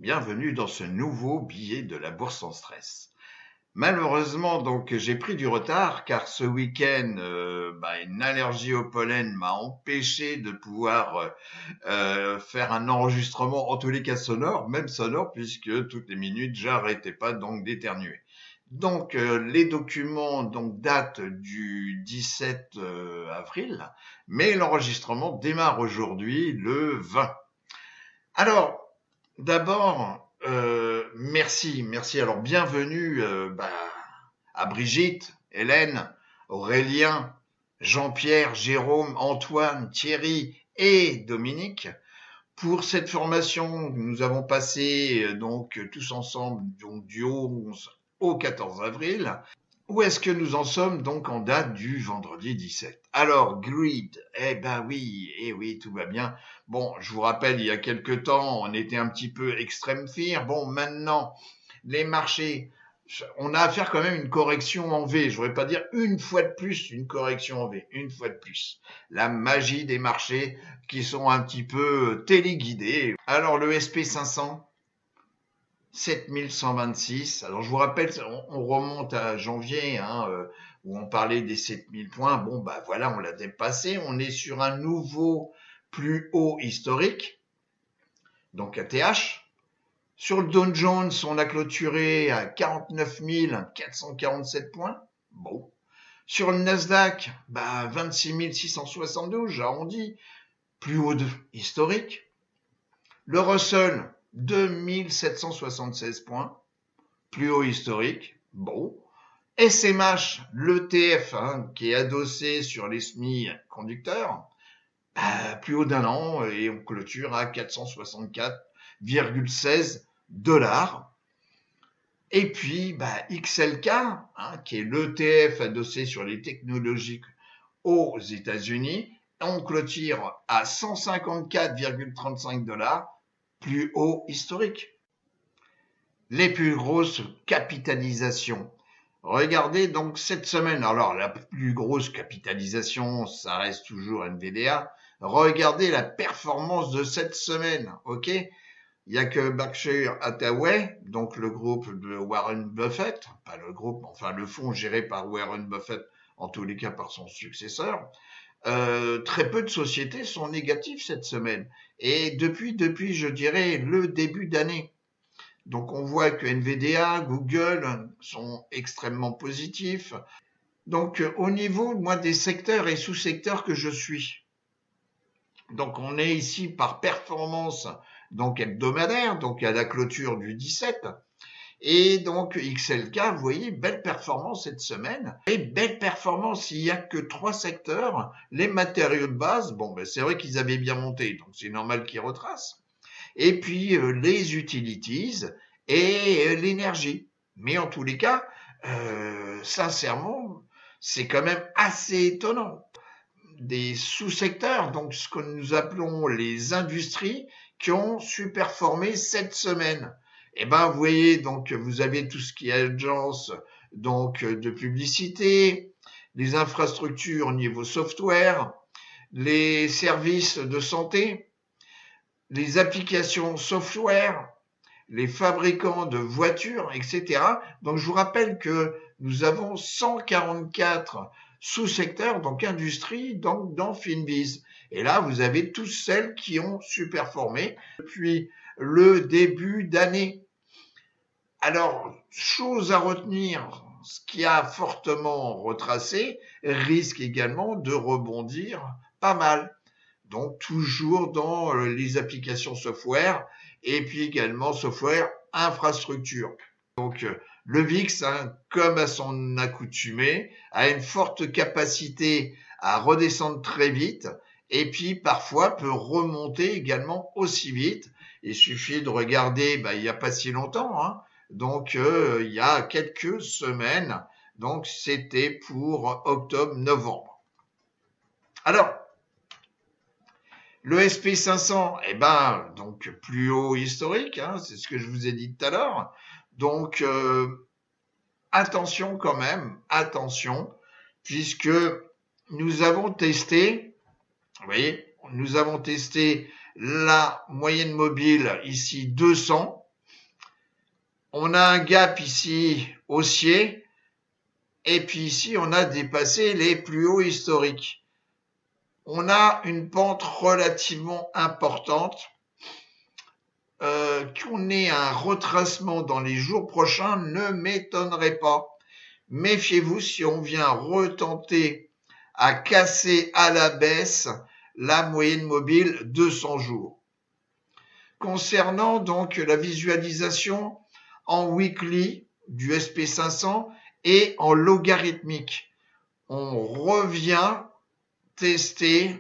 bienvenue dans ce nouveau billet de la bourse en stress. Malheureusement, donc, j'ai pris du retard car ce week-end, une allergie au pollen m'a empêché de pouvoir faire un enregistrement, en tous les cas sonore, même sonore, puisque toutes les minutes, j'arrêtais pas donc d'éternuer. Donc, les documents donc datent du 17 avril, mais l'enregistrement démarre aujourd'hui, le 20. Alors, d'abord, merci. Alors, bienvenue à Brigitte, Hélène, Aurélien, Jean-Pierre, Jérôme, Antoine, Thierry et Dominique pour cette formation que nous avons passée donc tous ensemble donc du 11 au 14 avril. Où est-ce que nous en sommes donc en date du vendredi 17? Alors, Greed, oui, tout va bien. Bon, je vous rappelle, il y a quelque temps, on était un petit peu extrême fear. Bon, maintenant, les marchés, on a à faire quand même une correction en V. Je voudrais pas dire une fois de plus une correction en V, une fois de plus. La magie des marchés qui sont un petit peu téléguidés. Alors, le SP500, 7126. Alors, je vous rappelle, on remonte à janvier, où on parlait des 7000 points. Bon, voilà, on l'a dépassé. On est sur un nouveau plus haut historique, donc ATH. Sur le Dow Jones, on a clôturé à 49 447 points. Bon. Sur le Nasdaq, 26 672, j'arrondis, plus haut historique. Le Russell, 2776 points, plus haut historique. Bon. SMH, l'ETF, qui est adossé sur les SMI conducteurs, plus haut d'un an, et on clôture à 464,16 $. Et puis, XLK, qui est l'ETF adossé sur les technologies aux États-Unis, on clôture à 154,35 $, plus haut historique. Les plus grosses capitalisations. Regardez donc cette semaine. Alors, la plus grosse capitalisation, ça reste toujours NVDA. Regardez la performance de cette semaine, ok? Il n'y a que Berkshire Hathaway, donc le groupe de Warren Buffett, pas le groupe, enfin le fonds géré par Warren Buffett, en tous les cas par son successeur. Très peu de sociétés sont négatives cette semaine. Et depuis, je dirais, le début d'année. Donc on voit que NVDA, Google sont extrêmement positifs. Donc au niveau, moi, des secteurs et sous-secteurs que je suis. Donc on est ici par performance donc hebdomadaire, donc à la clôture du 17. Et donc XLK, vous voyez, belle performance cette semaine. Et belle performance, il n'y a que 3 secteurs. Les matériaux de base, c'est vrai qu'ils avaient bien monté, donc c'est normal qu'ils retracent. Et puis les utilities et l'énergie. Mais en tous les cas, sincèrement, c'est quand même assez étonnant. Des sous-secteurs, donc ce que nous appelons les industries, qui ont superformé cette semaine. Vous voyez, donc vous avez tout ce qui est agence donc de publicité, les infrastructures au niveau software, les services de santé, les applications software, les fabricants de voitures, etc. Donc je vous rappelle que nous avons 144 sous-secteurs, donc industrie, donc dans Finviz. Et là, vous avez tous celles qui ont superformé depuis le début d'année. Alors, chose à retenir, ce qui a fortement retracé risque également de rebondir pas mal. Donc, toujours dans les applications software et puis également software infrastructure. Donc, le VIX, comme à son accoutumé, a une forte capacité à redescendre très vite et puis parfois peut remonter également aussi vite. Il suffit de regarder, il n'y a pas si longtemps, donc il y a quelques semaines, donc c'était pour octobre-novembre. Alors, le SP500, donc plus haut historique, c'est ce que je vous ai dit tout à l'heure. Donc, attention quand même, puisque nous avons testé, vous voyez, nous avons testé la moyenne mobile ici 200, On a un gap ici haussier, et puis ici, on a dépassé les plus hauts historiques. On a une pente relativement importante. Qu'on ait un retracement dans les jours prochains ne m'étonnerait pas. Méfiez-vous si on vient retenter à casser à la baisse la moyenne mobile 200 jours. Concernant donc la visualisation en weekly du SP500 et en logarithmique, on revient tester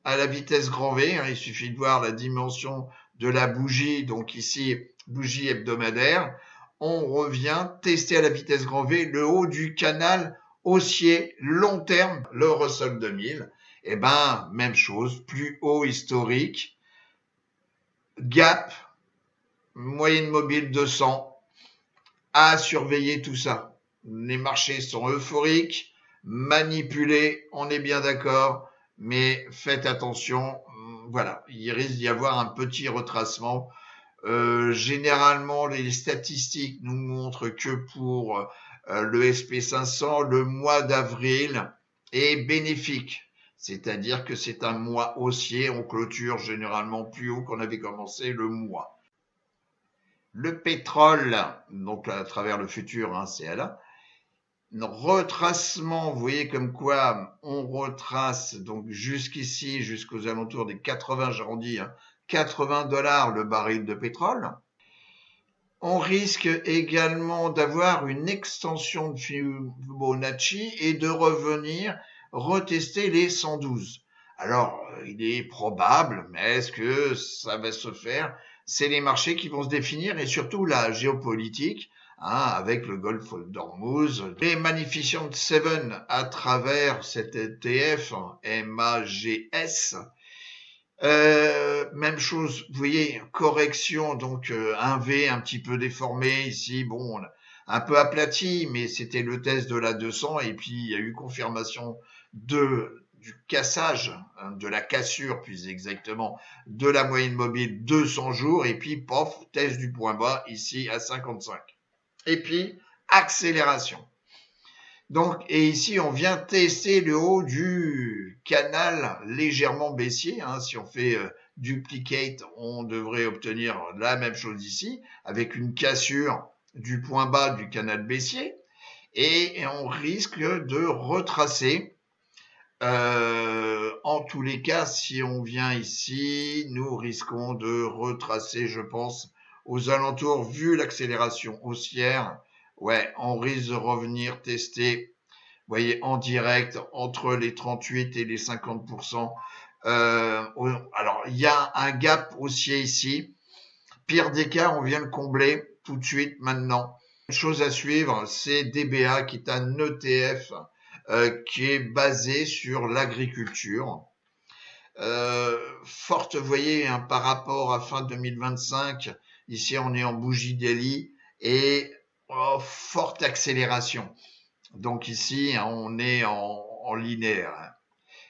à la vitesse grand V. Il suffit de voir la dimension de la bougie, donc ici, bougie hebdomadaire. On revient tester à la vitesse grand V le haut du canal haussier long terme, le Russell 2000. Eh ben, même chose, plus haut historique, gap, moyenne mobile 200, à surveiller tout ça. Les marchés sont euphoriques, manipulés, on est bien d'accord, mais faites attention, voilà, il risque d'y avoir un petit retracement. Généralement, les statistiques nous montrent que pour le SP500, le mois d'avril est bénéfique. C'est-à-dire que c'est un mois haussier, on clôture généralement plus haut qu'on avait commencé le mois. Le pétrole, donc à travers le futur, CLA, retracement, vous voyez comme quoi on retrace donc jusqu'ici, jusqu'aux alentours des 80, j'arrondis, 80 $ le baril de pétrole. On risque également d'avoir une extension de Fibonacci et de revenir retester les 112. Alors, il est probable, mais est-ce que ça va se faire? C'est les marchés qui vont se définir et surtout la géopolitique, avec le Golfe d'Ormuz, les Magnificent Seven à travers cet ETF MAGS. Même chose, vous voyez, correction, donc un V un petit peu déformé ici, bon, un peu aplati, mais c'était le test de la 200 et puis il y a eu confirmation du cassage, de la cassure plus exactement, de la moyenne mobile 200 jours et puis pof, test du point bas ici à 55. Et puis accélération. Donc, et ici, on vient tester le haut du canal légèrement baissier. Si on fait duplicate, on devrait obtenir la même chose ici, avec une cassure du point bas du canal baissier. Et on risque de retracer. En tous les cas, si on vient ici, nous risquons de retracer, je pense, aux alentours, vu l'accélération haussière. Ouais, on risque de revenir tester, vous voyez, en direct, entre les 38 et les 50%. Alors, il y a un gap haussier ici. Pire des cas, on vient le combler tout de suite, maintenant. Une chose à suivre, c'est DBA, qui est un ETF qui est basé sur l'agriculture. Forte, vous voyez, par rapport à fin 2025, ici on est en bougie daily et forte accélération. Donc ici, on est en linéaire.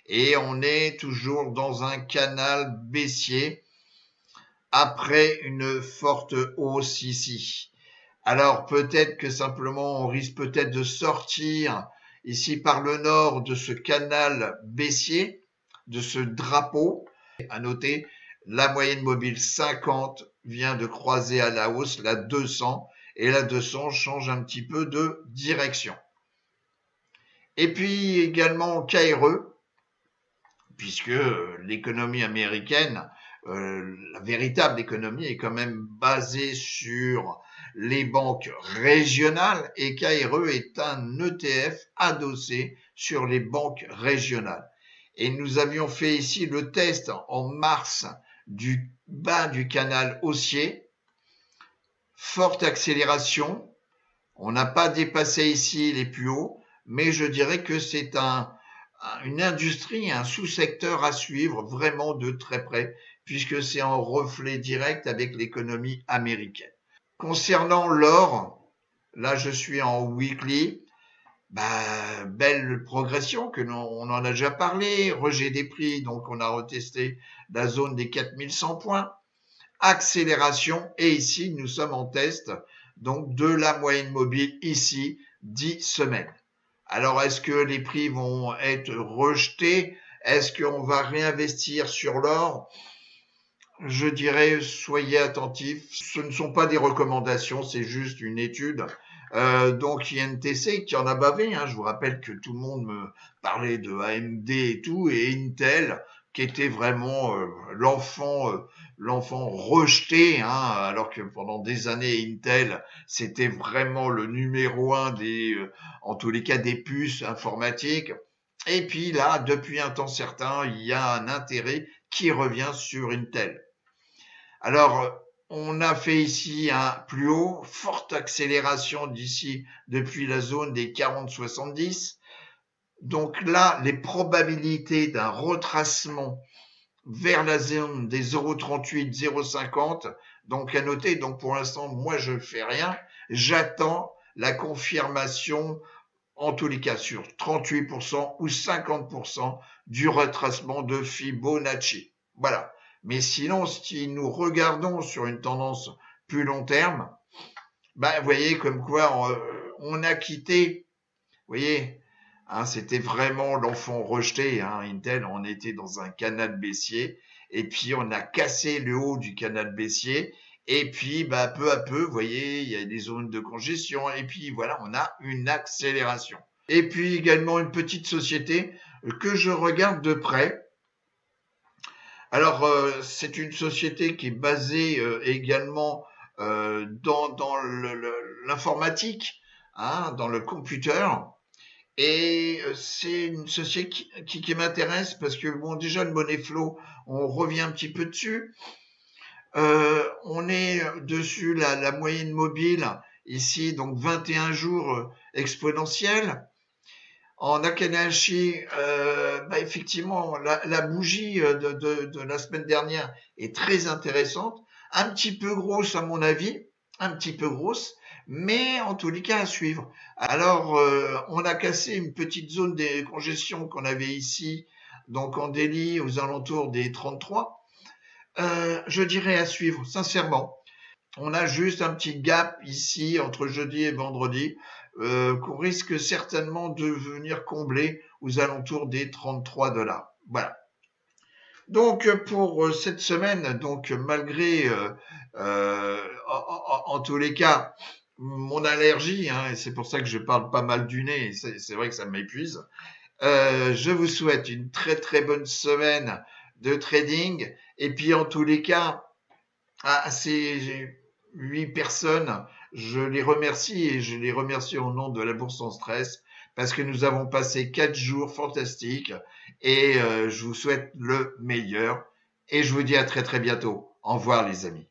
Et on est toujours dans un canal baissier après une forte hausse ici. Alors peut-être que simplement on risque peut-être de sortir ici par le nord de ce canal baissier, de ce drapeau. À noter, la moyenne mobile 50 vient de croiser à la hausse la 200 et la 200 change un petit peu de direction. Et puis également KRE, puisque l'économie américaine, la véritable économie est quand même basée sur les banques régionales et KRE est un ETF adossé sur les banques régionales. Et nous avions fait ici le test en mars du bas du canal haussier, forte accélération, on n'a pas dépassé ici les plus hauts, mais je dirais que c'est une industrie, un sous-secteur à suivre vraiment de très près, puisque c'est en reflet direct avec l'économie américaine. Concernant l'or, là je suis en weekly, belle progression que on en a déjà parlé, rejet des prix, donc on a retesté la zone des 4100 points, accélération, et ici nous sommes en test donc de la moyenne mobile ici, 10 semaines. Alors, est-ce que les prix vont être rejetés? Est-ce qu'on va réinvestir sur l'or? Je dirais, soyez attentifs. Ce ne sont pas des recommandations, c'est juste une étude. Donc INTC qui en a bavé. Hein. Je vous rappelle que tout le monde me parlait de AMD et tout, et Intel qui était vraiment l'enfant rejeté, hein, alors que pendant des années Intel c'était vraiment le numéro un en tous les cas des puces informatiques. Et puis là, depuis un temps certain, il y a un intérêt qui revient sur Intel. Alors, on a fait ici un plus haut, forte accélération d'ici depuis la zone des 40-70. Donc là, les probabilités d'un retracement vers la zone des 0,38, 0,50. Donc à noter, donc pour l'instant, moi je ne fais rien. J'attends la confirmation, en tous les cas sur 38% ou 50% du retracement de Fibonacci. Voilà. Mais sinon, si nous regardons sur une tendance plus long terme, vous voyez comme quoi on a quitté, vous voyez, hein, c'était vraiment l'enfant rejeté, hein, Intel, on était dans un canal baissier, et puis on a cassé le haut du canal baissier, et puis peu à peu, vous voyez, il y a des zones de congestion, et puis voilà, on a une accélération. Et puis également une petite société que je regarde de près. Alors, c'est une société qui est basée également dans l'informatique, hein, dans le computer. Et c'est une société qui m'intéresse parce que, bon, déjà, le money flow, on revient un petit peu dessus. On est dessus la moyenne mobile, ici, donc 21 jours exponentiels. En Akanashi, effectivement, la bougie de la semaine dernière est très intéressante, un petit peu grosse à mon avis, un petit peu grosse, mais en tous les cas à suivre. Alors, on a cassé une petite zone des congestions qu'on avait ici, donc en Delhi, aux alentours des 33. Je dirais à suivre, sincèrement. On a juste un petit gap ici entre jeudi et vendredi qu'on risque certainement de venir combler aux alentours des 33 $. Voilà. Donc pour cette semaine, donc malgré en tous les cas mon allergie, hein, et c'est pour ça que je parle pas mal du nez, c'est vrai que ça m'épuise. Je vous souhaite une très très bonne semaine de trading, et puis en tous les cas à ces 8 personnes, je les remercie, et je les remercie au nom de la Bourse sans stress, parce que nous avons passé 4 jours fantastiques, et je vous souhaite le meilleur, et je vous dis à très très bientôt. Au revoir les amis.